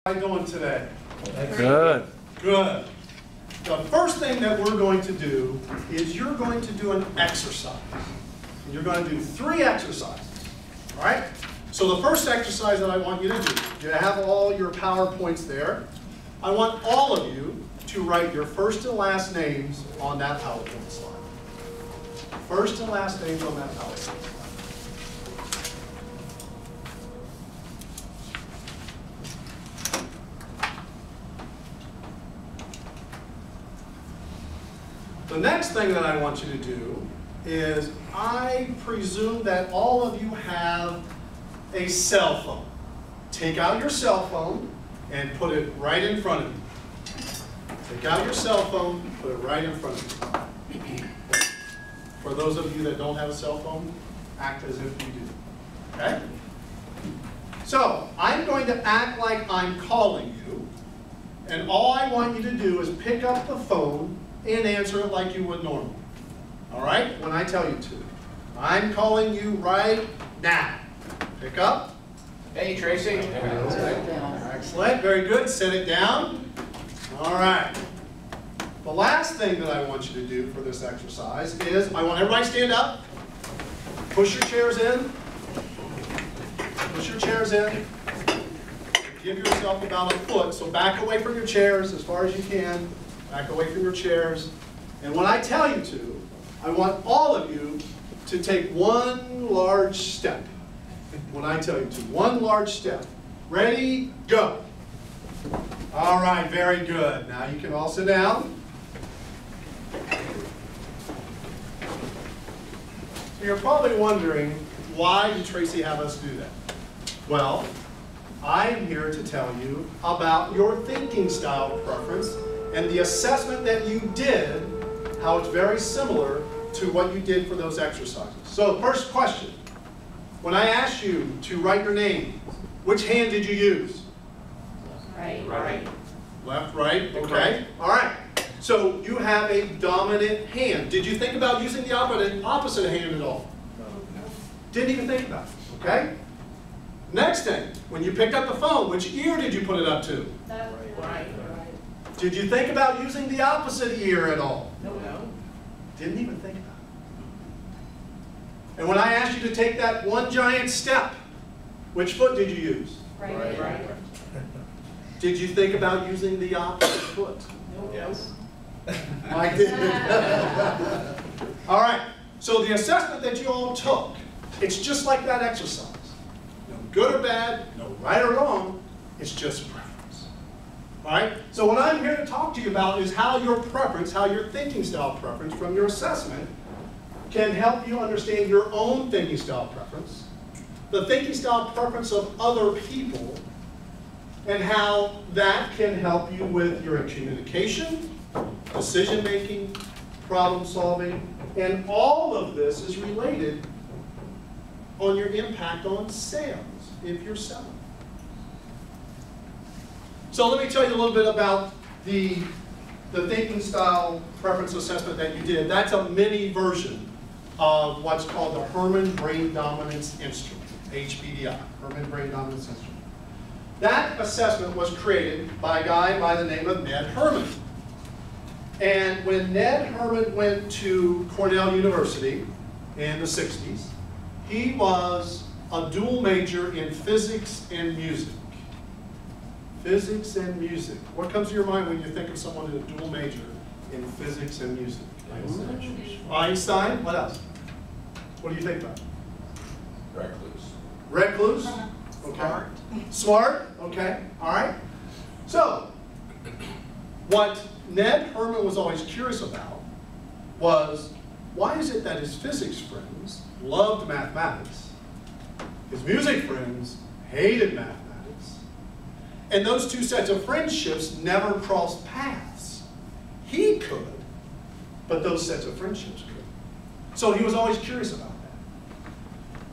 How you doing today? Good. Good. The first thing that we're going to do is you're going to do an exercise. And you're going to do 3 exercises. All right? So the first exercise that I want you to do, you have all your PowerPoints there. I want all of you to write your first and last names on that PowerPoint slide. First and last names on that PowerPoint slide. The next thing that I want you to do is, I presume that all of you have a cell phone. Take out your cell phone and put it right in front of you. Take out your cell phone, put it right in front of you. For those of you that don't have a cell phone, act as if you do. Okay? So, I'm going to act like I'm calling you, and all I want you to do is pick up the phone and answer it like you would normally. All right? When I tell you to. I'm calling you right now. Pick up. Hey, Tracy. Excellent. Very good. Set it down. All right. The last thing that I want you to do for this exercise is, I want everybody to stand up. Push your chairs in. Push your chairs in. Give yourself about a foot. So back away from your chairs as far as you can. Back away from your chairs. And when I tell you to, I want all of you to take one large step. When I tell you to, one large step. Ready, go. All right, very good. Now you can all sit down. So you're probably wondering, why did Tracy have us do that? Well, I am here to tell you about your thinking style preference and the assessment that you did, how it's very similar to what you did for those exercises. So first question, when I asked you to write your name, which hand did you use? Right. Left, right, okay. All right, so you have a dominant hand. Did you think about using the opposite hand at all? No. Didn't even think about it, okay? Next thing, when you picked up the phone, which ear did you put it up to? Right. Did you think about using the opposite ear at all? No. Didn't even think about it. And when I asked you to take that one giant step, which foot did you use? Right. Did you think about using the opposite foot? No. Yes. I did. All right, so the assessment that you all took, it's just like that exercise. No good or bad, no right or wrong, it's just preference. All right, so what I'm here to talk to you about is how your preference, how your thinking style preference from your assessment can help you understand your own thinking style preference, the thinking style preference of other people, and how that can help you with your communication, decision making, problem solving, and all of this is related on your impact on sales if you're selling. So let me tell you a little bit about the thinking style preference assessment that you did. That's a mini version of what's called the Herman Brain Dominance Instrument, HBDI, Herman Brain Dominance Instrument. That assessment was created by a guy by the name of Ned Herman. And when Ned Herman went to Cornell University in the 60s, he was a dual major in physics and music. Physics and music. What comes to your mind when you think of someone in a dual major in physics and music? Einstein. What else? What do you think about? Recluse. Okay. Smart. Okay. All right. So, what Ned Herman was always curious about was, why is it that his physics friends loved mathematics, his music friends hated mathematics, and those two sets of friendships never crossed paths? He could, but those sets of friendships could. So he was always curious about that.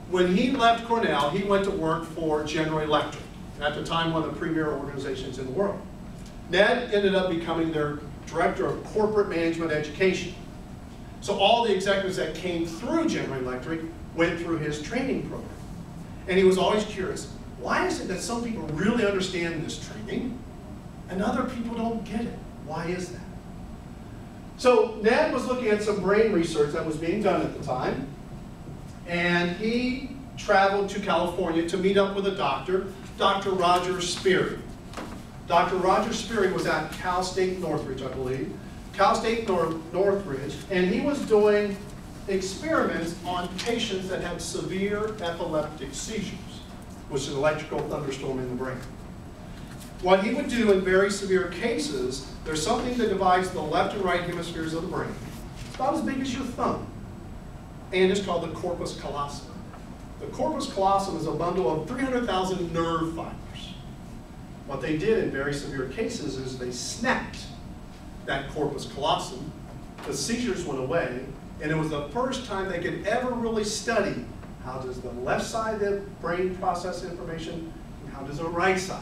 When he left Cornell, he went to work for General Electric, at the time one of the premier organizations in the world. Ned ended up becoming their director of corporate management education. So all the executives that came through General Electric went through his training program. And he was always curious, why is it that some people really understand this training and other people don't get it? Why is that? So Ned was looking at some brain research that was being done at the time, and he traveled to California to meet up with a doctor, Dr. Roger Sperry. Dr. Roger Sperry was at Cal State Northridge, I believe. Cal State Northridge, and he was doing experiments on patients that had severe epileptic seizures, which is an electrical thunderstorm in the brain. What he would do in very severe cases, there's something that divides the left and right hemispheres of the brain. It's about as big as your thumb, and it's called the corpus callosum. The corpus callosum is a bundle of 300,000 nerve fibers. What they did in very severe cases is they snapped that corpus callosum, the seizures went away, and it was the first time they could ever really study how does the left side of the brain process information and how does the right side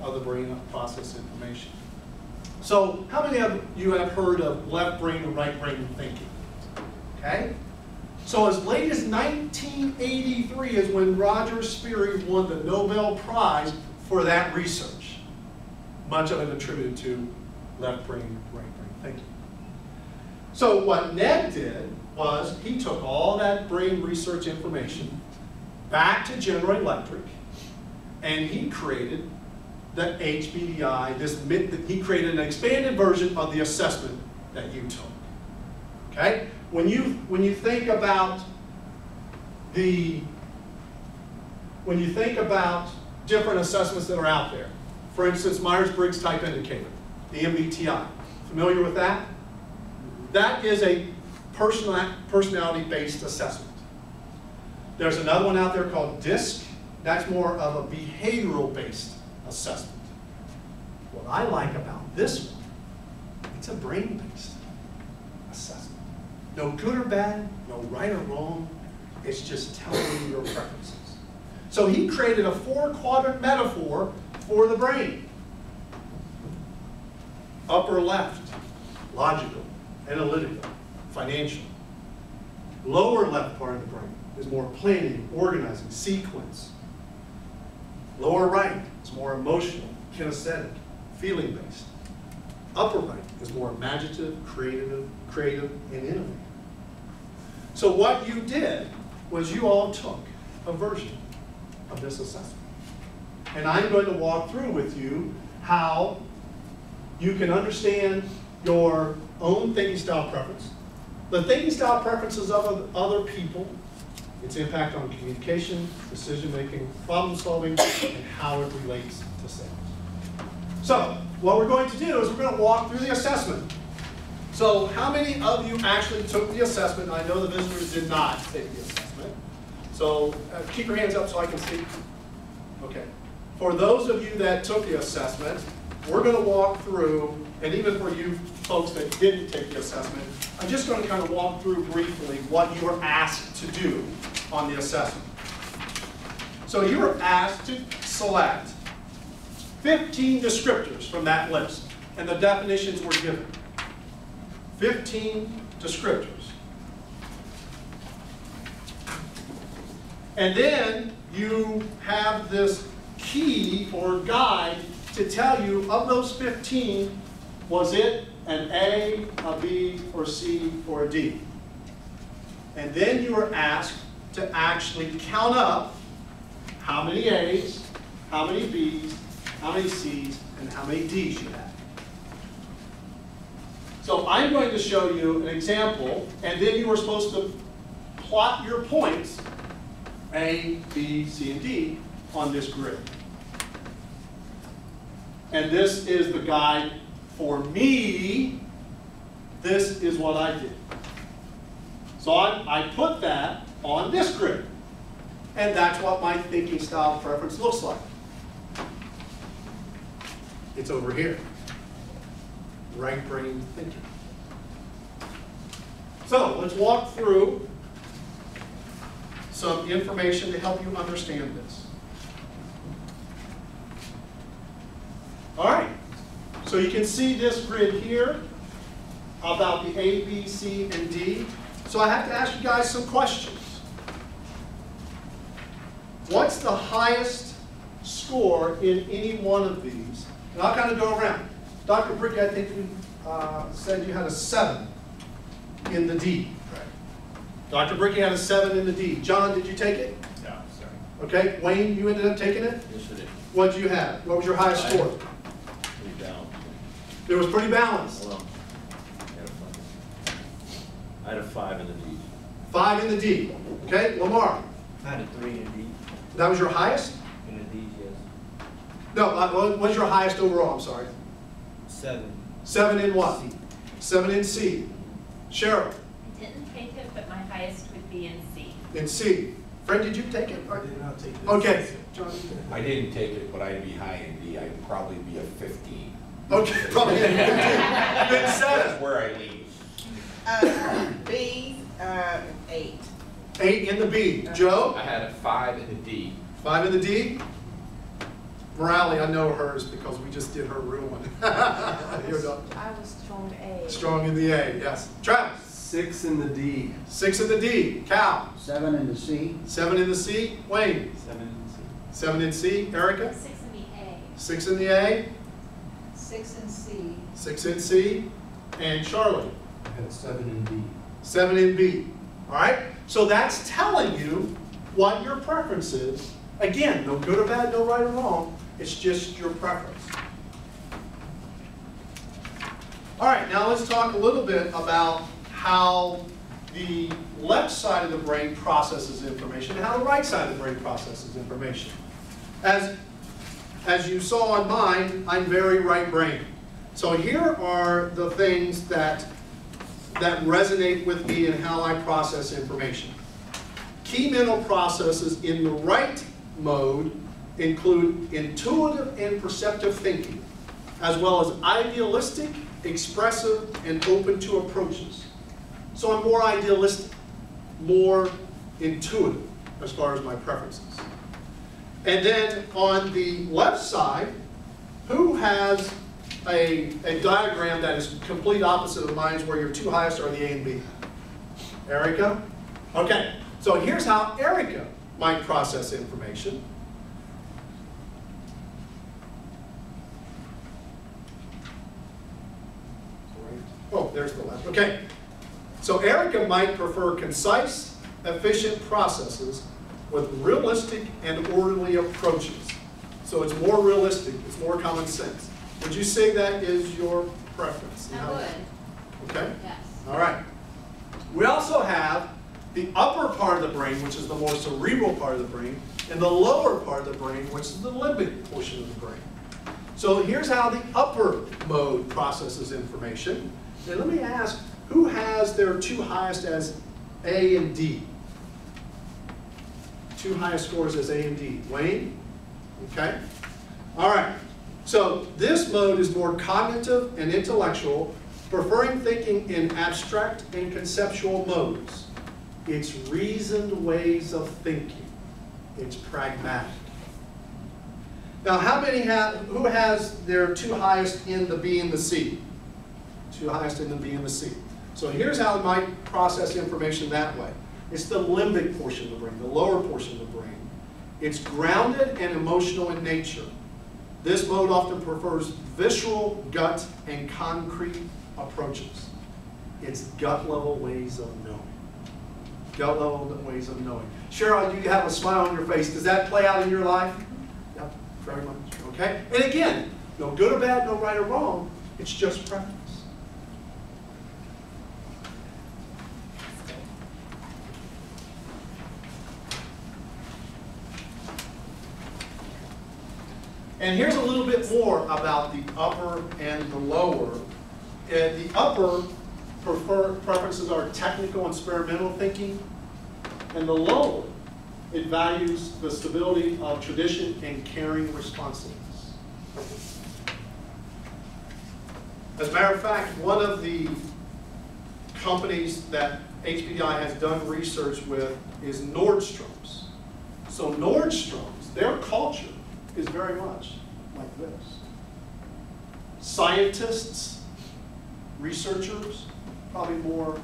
of the brain process information. So how many of you have heard of left brain and right brain thinking? Okay? So as late as 1983 is when Roger Sperry won the Nobel Prize for that research. Much of it attributed to left brain, right brain thinking. So what Ned did was he took all that brain research information back to General Electric, and he created the HBDI, he created an expanded version of the assessment that you took. Okay? When you think about different assessments that are out there, for instance, Myers-Briggs Type Indicator, the MBTI. Familiar with that? That is a personality-based assessment. There's another one out there called DISC. That's more of a behavioral-based assessment. What I like about this one, it's a brain-based assessment. No good or bad, no right or wrong. It's just telling you your preferences. So he created a 4-quadrant metaphor for the brain. Upper left, logical, analytical, financial. Lower left part of the brain is more planning, organizing, sequence. Lower right is more emotional, kinesthetic, feeling-based. Upper right is more imaginative, creative, and innovative. So what you did was you all took a version of this assessment. And I'm going to walk through with you how you can understand your own thinking style preference, the thinking style preferences of other people, its impact on communication, decision-making, problem-solving, and how it relates to sales. So, what we're going to do is we're going to walk through the assessment. So, how many of you actually took the assessment? I know the visitors did not take the assessment. So, keep your hands up so I can see. Okay. For those of you that took the assessment, we're going to walk through, and even for you folks that didn't take the assessment, I'm just going to kind of walk through briefly what you were asked to do on the assessment. So you were asked to select 15 descriptors from that list, and the definitions were given. 15 descriptors. And then you have this key or guide to tell you of those 15, was it an A, a B, or C, or a D? And then you were asked to actually count up how many A's, how many B's, how many C's, and how many D's you had. So I'm going to show you an example, and then you were supposed to plot your points, A, B, C, and D, on this grid. And this is the guide for me. This is what I did. So I put that on this grid. And that's what my thinking style preference looks like. It's over here. Right brain thinking. So let's walk through some information to help you understand this. All right, so you can see this grid here about the A, B, C, and D. So I have to ask you guys some questions. What's the highest score in any one of these? And I'll kind of go around. Dr. Bricky, I think you said you had a 7 in the D. Right. Dr. Bricky had a 7 in the D. John, did you take it? No, sorry. Okay. Wayne, you ended up taking it? Yes, I did. What did you have? What was your highest score? Pretty down. It was pretty balanced. Hold on. I had a 5 in the D. 5 in the D. Okay. Lamar, I had a 3 in D. that was your highest? In the D, yes. No, what was your highest overall? I'm sorry. 7. 7 in what? C. 7 in C. Cheryl, Didn't take it, but my highest would be in C. in C. Fred, did you take it? I did not take this. Okay. John, I didn't take it, but I'd be high in D. I'd probably be a 15. okay, probably. Been That's 7. where I leave. B, 8. 8 in the B. Joe? I had a 5 in the D. 5 in the D. Morale, I know hers because we just did her real one. Here we go. I was strong A. Strong in the A, yes. Travis? 6 in the D. 6 in the D. Cal? 7 in the C. 7 in the C. Wayne? 7 in C. 7 in C. Erica? 6 in the A. 6 in the A. 6 in C. 6 in C. And Charlotte? I had 7 in D. 7 in B. All right? So that's telling you what your preference is. Again, no good or bad, no right or wrong. It's just your preference. All right, now let's talk a little bit about how the left side of the brain processes information and how the right side of the brain processes information. As you saw on mine, I'm very right-brained. So here are the things that resonate with me and how I process information. Key mental processes in the right mode include intuitive and perceptive thinking, as well as idealistic, expressive, and open to approaches. So I'm more idealistic, more intuitive as far as my preferences. And then on the left side, who has a diagram that is complete opposite of mine's where your 2 highest are the A and B? Erica? Okay, so here's how Erica might process information. Oh, there's the left. Okay. So Erica might prefer concise, efficient processes with realistic and orderly approaches. So it's more realistic, it's more common sense. Would you say that is your preference? I would, Okay. yes. All right. We also have the upper part of the brain, which is the more cerebral part of the brain, and the lower part of the brain, which is the limbic portion of the brain. So here's how the upper mode processes information. And let me ask, who has their 2 highest as A and D? 2 highest scores as A and D. Wayne? Okay. All right. So this mode is more cognitive and intellectual, preferring thinking in abstract and conceptual modes. It's reasoned ways of thinking. It's pragmatic. Now, who has their 2 highest in the B and the C? 2 highest in the B and the C. So here's how it might process information that way. It's the limbic portion of the brain, the lower portion of the brain. It's grounded and emotional in nature. This mode often prefers visceral, gut, and concrete approaches. It's gut-level ways of knowing. Gut-level ways of knowing. Cheryl, you have a smile on your face. Does that play out in your life? Yep, very much. Okay? And again, no good or bad, no right or wrong. It's just preference. And here's a little bit more about the upper and the lower. The upper preferences are technical and experimental thinking, and the lower, it values the stability of tradition and caring responsiveness. As a matter of fact, one of the companies that HPDI has done research with is Nordstrom's. So Nordstrom's, their culture is very much like this. Scientists, researchers, probably more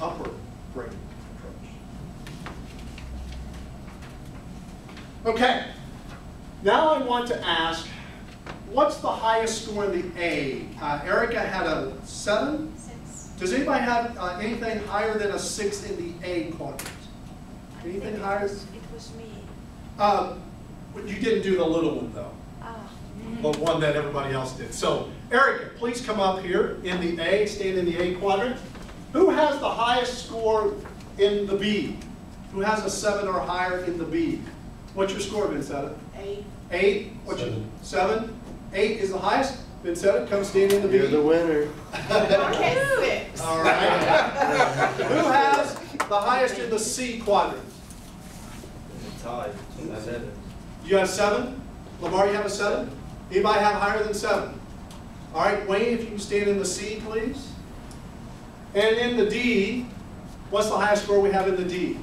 upper brain approach. Okay, Now I want to ask, what's the highest score in the A? Erica had a 7? 6. Does anybody have anything higher than a 6 in the A quadrant? Anything higher? It was me. You didn't do the little one though, Ah. the one that everybody else did. So Erica, please come up here in the A, stand in the A quadrant. Who has the highest score in the B? Who has a 7 or higher in the B? What's your score, Vincetta? 8. 8? What's your 7? 8 is the highest. Vincetta, come stand in the B. You're the winner. Okay, 6. All right. Who has the highest in the C quadrant? It's tied, 7. You have 7? Lamar, you have a 7? Anybody have higher than 7? All right, Wayne, if you can stand in the C, please. And in the D, what's the highest score we have in the D?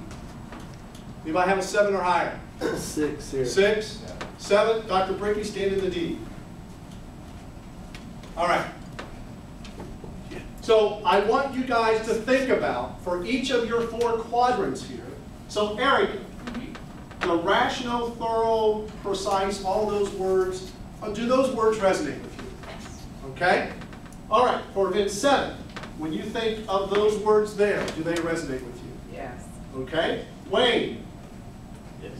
Anybody have a 7 or higher? 6 here. 6? 7? Dr. Bricky, stand in the D. All right. So I want you guys to think about, for each of your 4 quadrants here, so Erica, the rational, thorough, precise, all those words, do those words resonate with you? Yes. Okay? All right, for Vincetta, when you think of those words there, do they resonate with you? Yes. Okay? Wayne, Yes.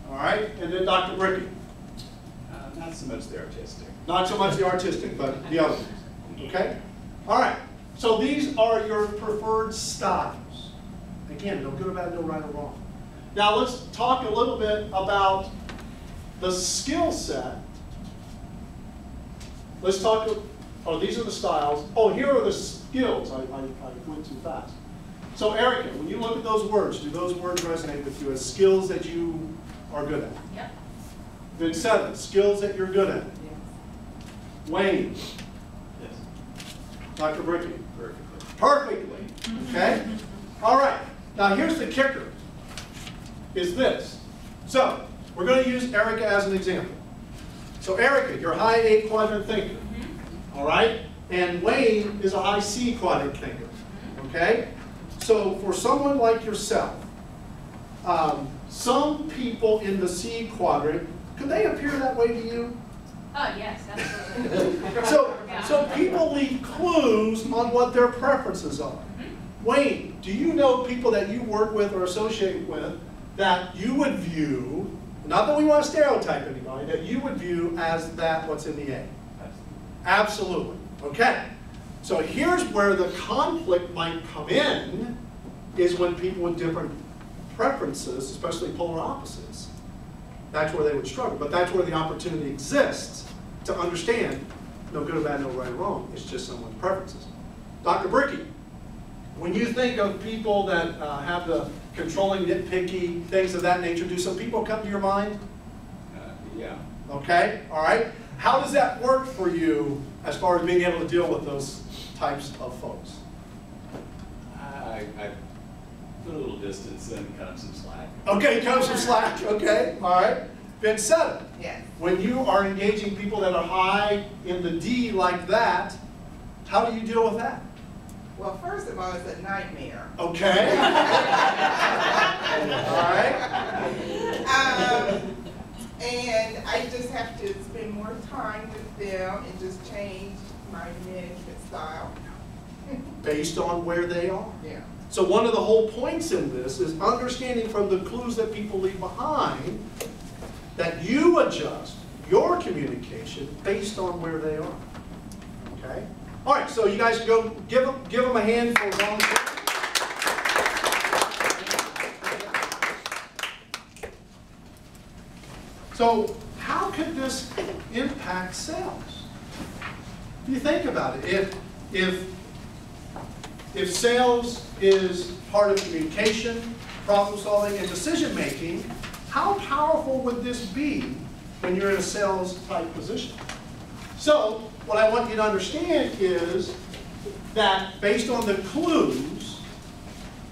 all right, and then Dr. Bricky. Not so much the artistic. Not so much the artistic, but the other. Okay? All right, so these are your preferred styles. Again, no good or bad, no right or wrong. Now let's talk a little bit about the skill set. Let's talk, oh, these are the styles. Oh, here are the skills. I went too fast. So Erica, when you look at those words, do those words resonate with you as skills that you are good at? Yep. Vincetta, skills that you're good at. Wayne, Yes. Dr. Bricky. Perfectly. Perfectly, okay? All right, now here's the kicker, is this. So, we're going to use Erica as an example. So Erica, you're a high A quadrant thinker, all right? And Wayne is a high C quadrant thinker, okay? So for someone like yourself, some people in the C quadrant, could they appear that way to you? Oh, yes, absolutely. So people leave clues on what their preferences are. Wayne, do you know people that you work with or associate with that you would view, not that we want to stereotype anybody, that you would view as that what's in the A? Absolutely. Okay. So here's where the conflict might come in, is when people with different preferences, especially polar opposites, that's where they would struggle. But that's where the opportunity exists to understand no good or bad, no right or wrong. It's just someone's preferences. Dr. Bricky, when you think of people that have the controlling, nitpicky, things of that nature, do some people come to your mind? Yeah. Okay, all right. How does that work for you as far as being able to deal with those types of folks? I put a little distance and cut them some slack. Okay, cut some slack, okay, all right. Vincetta, Yes. when you are engaging people that are high in the D like that, how do you deal with that? Well, first of all, it's a nightmare. Okay. All right. And I just have to spend more time with them and just change my management style. Based on where they are. Yeah. So one of the whole points in this is understanding from the clues that people leave behind that you adjust your communication based on where they are. Okay? All right, so you guys can go give them a hand for volunteering. So how could this impact sales? If you think about it, if sales is part of communication, problem solving, and decision making, how powerful would this be when you're in a sales type position? So what I want you to understand is that based on the clues,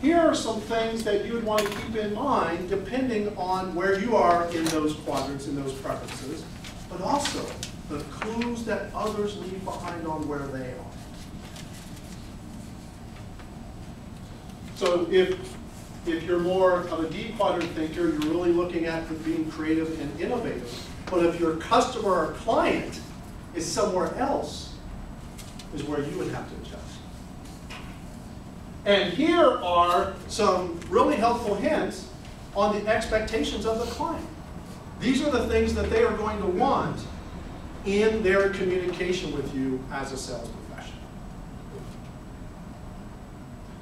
here are some things that you would want to keep in mind depending on where you are in those quadrants, in those preferences, but also the clues that others leave behind on where they are. So if you're more of a D quadrant thinker, you're really looking at being creative and innovative. But if your customer or client is somewhere else, is where you would have to adjust. And here are some really helpful hints on the expectations of the client. These are the things that they are going to want in their communication with you as a sales professional.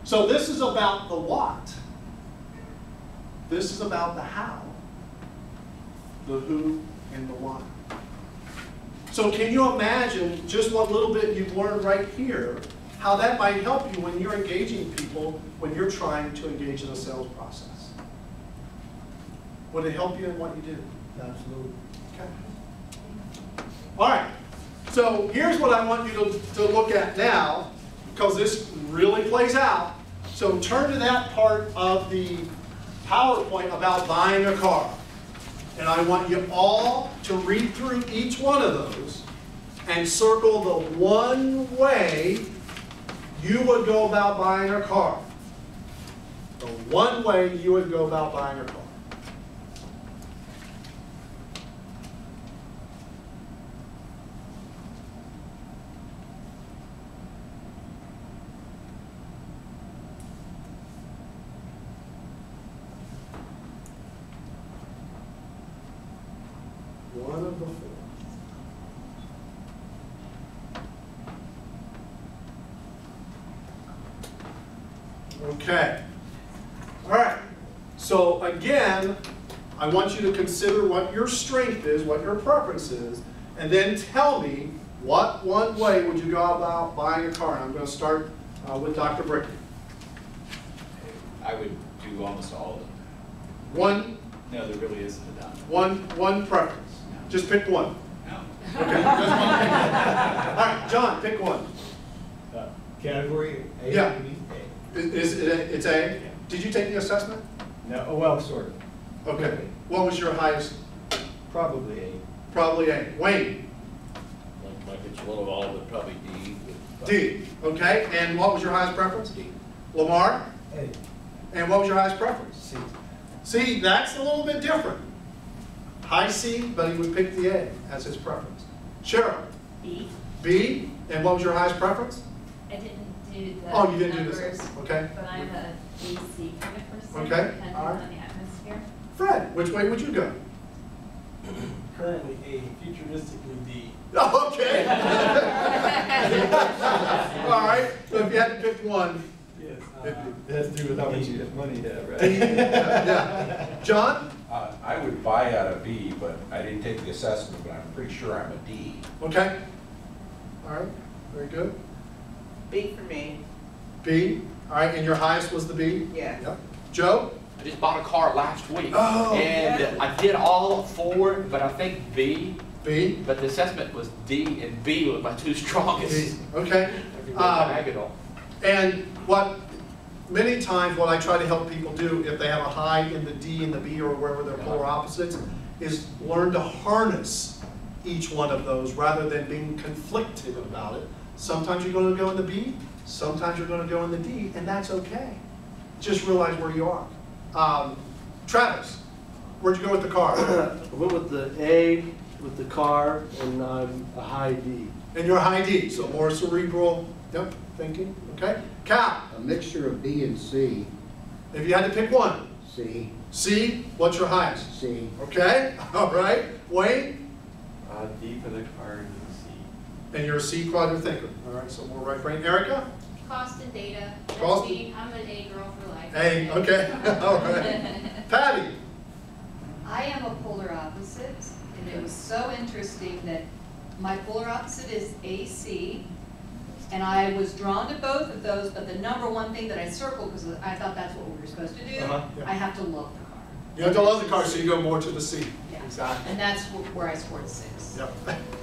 So this is about the what. This is about the how, the who, and the why. So can you imagine just what little bit you've learned right here, how that might help you when you're engaging people, when you're trying to engage in a sales process? Would it help you in what you do? Absolutely. Okay. All right. So here's what I want you to look at now, because this really plays out. So turn to that part of the PowerPoint about buying a car. And I want you all to read through each one of those and circle the one way you would go about buying a car. The one way you would go about buying a car. One of the four. Okay. All right. So again, I want you to consider what your strength is, what your preference is, and then tell me what one way would you go about buying a car. And I'm going to start with Dr. Brickman. I would do almost all of them. One No, there really isn't a done. One preference. Just pick one. No. Okay. Just one. All right, John, pick one. Category A? Yeah. B, It's A? Did you take the assessment? No, oh, well, sort of. Okay. What was your highest? Probably A. Probably A. Wayne? Like it's a little of all, but probably D. D. Okay. And what was your highest preference? D. Lamar? A. And what was your highest preference? C. See, that's a little bit different. High C, but he would pick the A as his preference. Cheryl? B. B. And what was your highest preference? I didn't do the Oh, you didn't do numbers, this. Okay. but I'm a AC kind of person, Okay, depending all right. on the atmosphere. Fred, which way would you go? Currently A, futuristically D. Oh, okay. All right. So if you had to pick one. Yes. It has to do with how much money you have, right? Yeah. John? I would buy out a B, but I didn't take the assessment, but I'm pretty sure I'm a D. Okay. All right. Very good. B for me. B. All right. And your highest was the B? Yes. Yep. Joe? I just bought a car last week. Oh. And I did all four, but I think B, B. but the assessment was D, and B were my two strongest. B. Okay. Diagonal. And many times what I try to help people do if they have a high in the D and the B or wherever they're polar opposites is learn to harness each one of those rather than being conflicted about it. Sometimes you're going to go in the B, sometimes you're going to go in the D, and that's okay. Just realize where you are. Travis, where'd you go with the car? I went with the A with the car, and I'm a high D. And you're a high D, so more cerebral thinking. Okay. Cal, A mixture of B and C. if you had to pick one. C. C, what's your highest? C. Okay. All right. Wayne? D for the car and C. And you're a C quadrant thinker. All right, so more right brain. Erica? Cost and data. That's Cost- me. I'm an A girl for life. A, okay. All right. Patty? I am a polar opposite, and it was so interesting that my polar opposite is AC, and I was drawn to both of those, but the number one thing that I circled, because I thought that's what we were supposed to do, Yeah. I have to love the car. You have to love the car, so you go more to the C. Yeah. Exactly. And that's where I scored 6. Yep.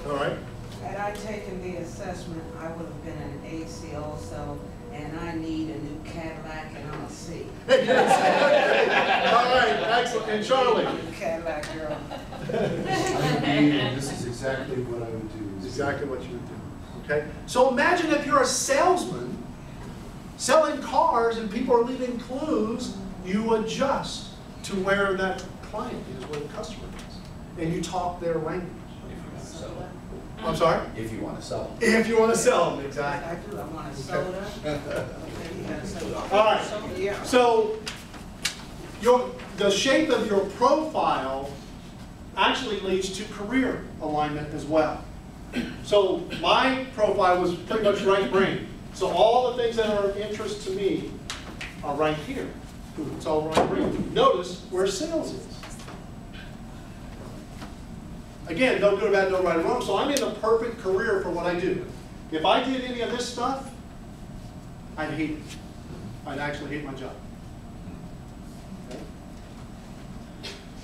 All right. Had I taken the assessment, I would have been an AC also, and I need a new Cadillac, and I'm a C. Okay. All right, excellent. And Charlie? New Cadillac girl. I'm a B, and this is exactly what I would do. Exactly what you would do. Okay? So imagine if you're a salesman selling cars and people are leaving clues, you adjust to where that client is, where the customer is. and you talk their language. If you want to sell them. I'm sorry? If you want to sell them. If you want to sell them, exactly. I do, I want a soda. Okay, you got a soda. All right. Yeah. So the shape of your profile actually leads to career alignment as well. So my profile was pretty much right brain. So all the things that are of interest to me are right here. It's all right brain. Notice where sales is. Again, no good or bad, no right or wrong. So I'm in the perfect career for what I do. If I did any of this stuff, I'd hate it. I'd actually hate my job. Okay.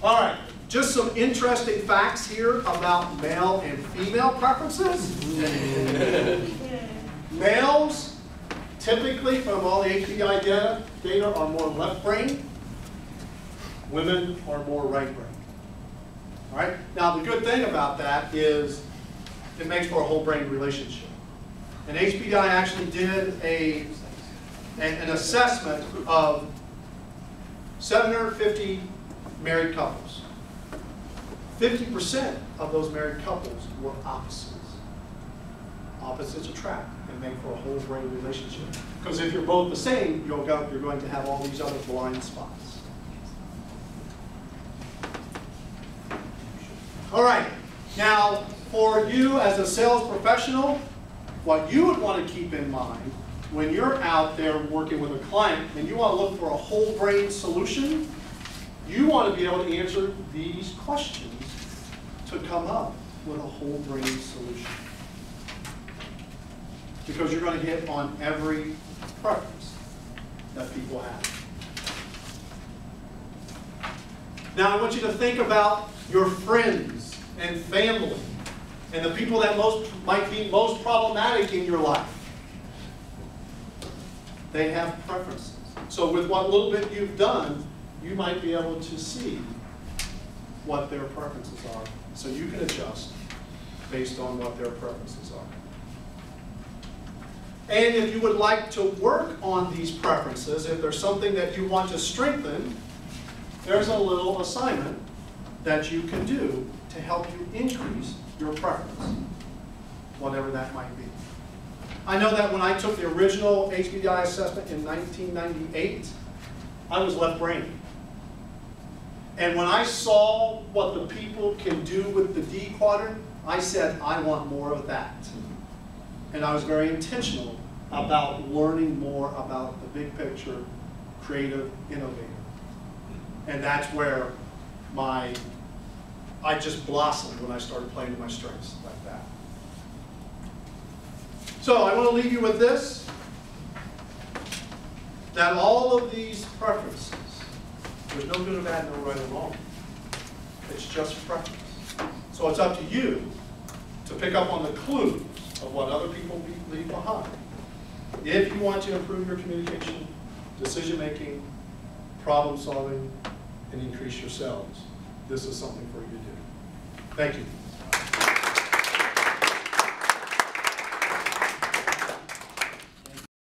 All right, just some interesting facts here about male and female preferences. Males, typically from all the HPI data are more left brain. Women are more right brain. All right. Now the good thing about that is it makes for a whole brain relationship. And HPI actually did an assessment of 750 married couples. 50% of those married couples were opposites. Opposites attract and make for a whole brain relationship. Because if you're both the same, you're going to have all these other blind spots. All right, now for you as a sales professional, what you would want to keep in mind when you're out there working with a client and you want to look for a whole brain solution, you want to be able to answer these questions to come up with a whole brain solution. Because you're going to hit on every preference that people have. Now I want you to think about your friends and family and the people that might be most problematic in your life. They have preferences. So with what little bit you've done, you might be able to see what their preferences are. So you can adjust based on what their preferences are. And if you would like to work on these preferences, if there's something that you want to strengthen, there's a little assignment that you can do to help you increase your preference, whatever that might be. I know that when I took the original HBDI assessment in 1998, I was left-brained. And when I saw what the people can do with the D quadrant, I said, I want more of that. And I was very intentional about learning more about the big picture, creative, innovative. And that's where I just blossomed when I started playing to my strengths like that. So I want to leave you with this, that all of these preferences, there's no good or bad, no right or wrong. It's just preference. So it's up to you to pick up on the clues of what other people leave behind. If you want to improve your communication, decision making, problem solving, and increase your sales, this is something for you to do. Thank you.